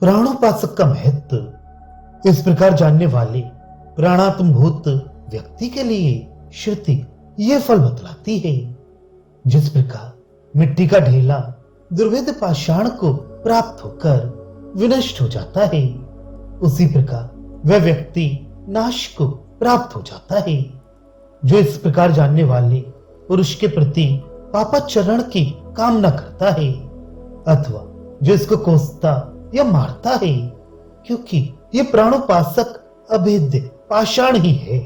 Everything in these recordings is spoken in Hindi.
प्राणोपासक का महत्व इस प्रकार जानने वाले प्राणात्मभूत व्यक्ति के लिए श्रुति यह फल बतलाती है। जिस प्रकार मिट्टी का ढेला दुर्भेद्य पाषाण को प्राप्त होकर विनष्ट हो जाता है, उसी प्रकार वह व्यक्ति नाश को प्राप्त हो जाता है। जो इस प्रकार जानने वाले पुरुष के प्रति पापाचरण की कामना करता है अथवा जो इसको कोसता या मारता है, क्योंकि ये प्राणोपासक अभेद्य पाषाण ही है।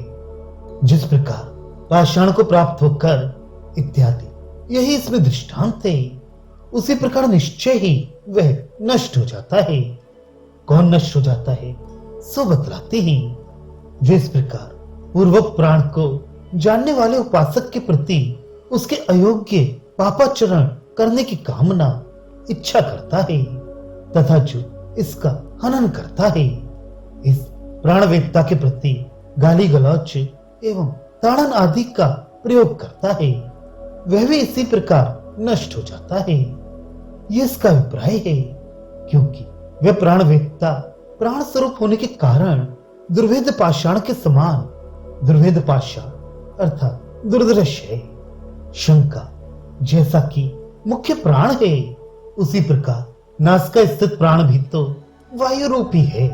जिस प्रकार पाषाण को प्राप्त होकर इत्यादि यही इसमें दृष्टांत है, उसी प्रकार निश्चय ही वह नष्ट हो जाता है। कौन नष्ट हो जाता है सो बतलाते हैं। जो इस प्रकार पूर्वक प्राण को जानने वाले उपासक के प्रति उसके अयोग्य पापाचरण करने की कामना इच्छा करता है तथा जो इसका हनन करता है, इस प्राणवेत्ता के प्रति गाली गलौच एवं ताड़न आदि का प्रयोग करता है, वह भी इसी प्रकार नष्ट हो जाता है। यह इसका अभिप्राय है, क्योंकि वह प्राणवेत्ता प्राण स्वरूप होने के कारण दुर्भेद्य पाषाण के समान दुर्भेद्य पाषाण अर्थात दुर्दृश्य है। शंका जैसा कि मुख्य प्राण है, उसी प्रकार नासिका स्थित प्राण भी तो वायु रूप ही है,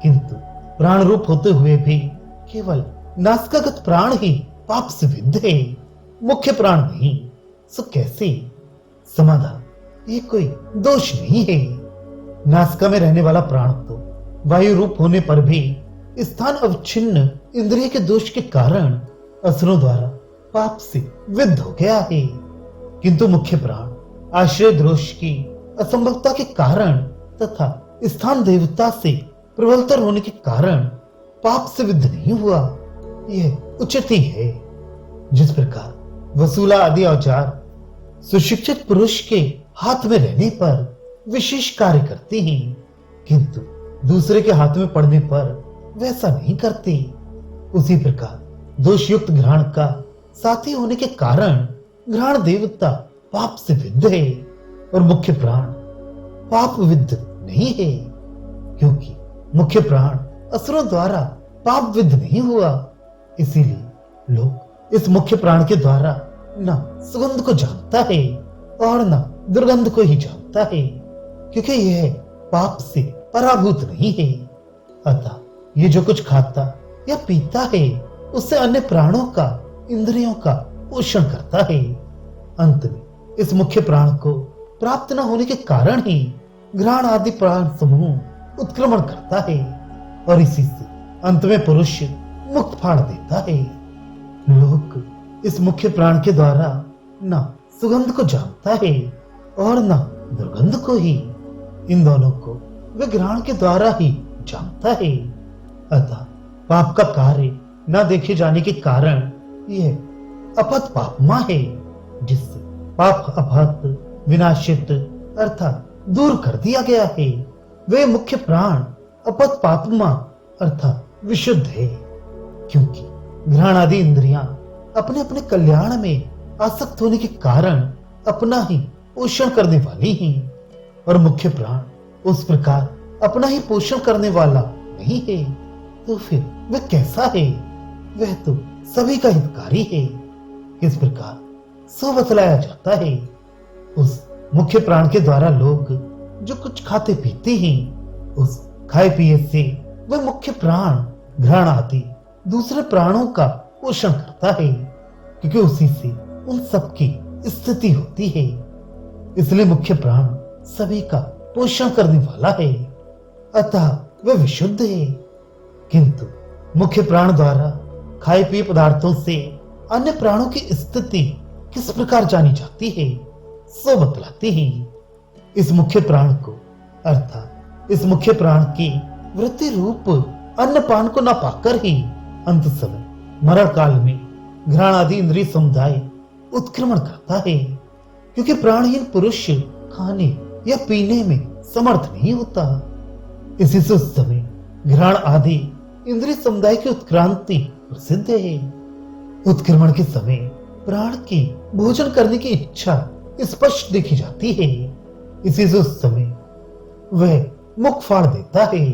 किंतु प्राण रूप होते हुए भी केवल नासिकागत प्राण ही पाप से विद्ध है, मुख्य प्राण नहीं। सो कैसे? समाधान, ये कोई दोष नहीं है। नासिका में रहने वाला प्राण तो वायु रूप होने पर भी स्थान अवच्छिन्न इंद्रिय के दोष के कारण असुरों द्वारा पाप से विद्ध हो गया है, किंतु मुख्य प्राण आश्रय दोष की असंभवता के कारण तथा स्थान देवता से प्रबलतर होने के कारण पाप से विद्ध नहीं हुआ। यह उचित ही है। जिस प्रकार वसूला आदि औजार सुशिक्षित पुरुष के हाथ में रहने पर विशेष कार्य करते हैं, किंतु दूसरे के हाथ में पड़ने पर वैसा नहीं करते, उसी प्रकार दोषयुक्त घ्राण का साथी होने के कारण घ्राण देवता पाप से विद्ध है और मुख्य प्राण पाप विद्ध नहीं है, क्योंकि मुख्य प्राण असुरों द्वारा पाप विद्ध नहीं हुआ। इसीलिए लोग इस मुख्य प्राण के द्वारा न सुगंध को जानता है और न दुर्गंध को ही जानता है, क्योंकि यह पाप से पराभूत नहीं है। अतः ये जो कुछ खाता या पीता है उससे अन्य प्राणों का इंद्रियों का पोषण करता है। अंत में इस मुख्य प्राण को प्राप्त न होने के कारण ही घ्राण आदि प्राण समूह उत्क्रमण करता है और इसी से अंत में पुरुष मुक्त फाड़ देता है। लोक इस मुख्य प्राण के द्वारा न सुगंध को जानता है और न दुर्गंध को ही, इन दोनों को वे घ्राण के द्वारा ही जानता है। अतः पाप का कार्य न देखे जाने के कारण यह अपत पापमा है, जिससे पाप अपहत विनाशित अर्थात दूर कर दिया गया है। वे मुख्य प्राण अपत पापमा अर्थात विशुद्ध है, क्योंकि घ्राण आदि इंद्रियां अपने अपने कल्याण में आसक्त होने के कारण अपना ही पोषण करने वाली हैं, और मुख्य प्राण उस प्रकार अपना ही पोषण करने वाला नहीं है, तो फिर वह कैसा है? वह तो सभी का हितकारी है। इस प्रकार सो बतलाया जाता है। उस मुख्य प्राण के द्वारा लोग जो कुछ खाते पीते हैं, उस खाए पिए से वह मुख्य प्राण घ्राण आदि दूसरे प्राणों का पोषण करता है, क्योंकि उसी से उन सबकी स्थिति होती है। इसलिए मुख्य प्राण सभी का पोषण करने वाला है, अतः वह विशुद्ध है। किंतु मुख्य प्राण द्वारा खाए पिए पदार्थों से अन्य प्राणों की स्थिति किस प्रकार जानी जाती है सो बतलाते हैं। इस मुख्य प्राण को अर्थात इस मुख्य प्राण की वृत्ति रूप अन्न पान को न पाकर ही अंत समय मरण काल में घ्राण आदि इंद्रिय समुदाय उत्क्रमण करता है, क्योंकि प्राणहीन पुरुष खाने या पीने में समर्थ नहीं होता। इसी से उस समय घ्राण आदि इंद्रिय समुदाय की उत्क्रांति प्रसिद्ध है। उत्क्रमण के समय प्राण की भोजन करने की इच्छा स्पष्ट देखी जाती है। इसी से उस समय वह मुख फाड़ देता है।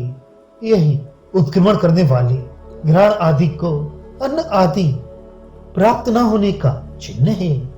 यही उत्क्रमण करने वाले घ्राण आदि को अन्न आदि प्राप्त न होने का चिन्ह है।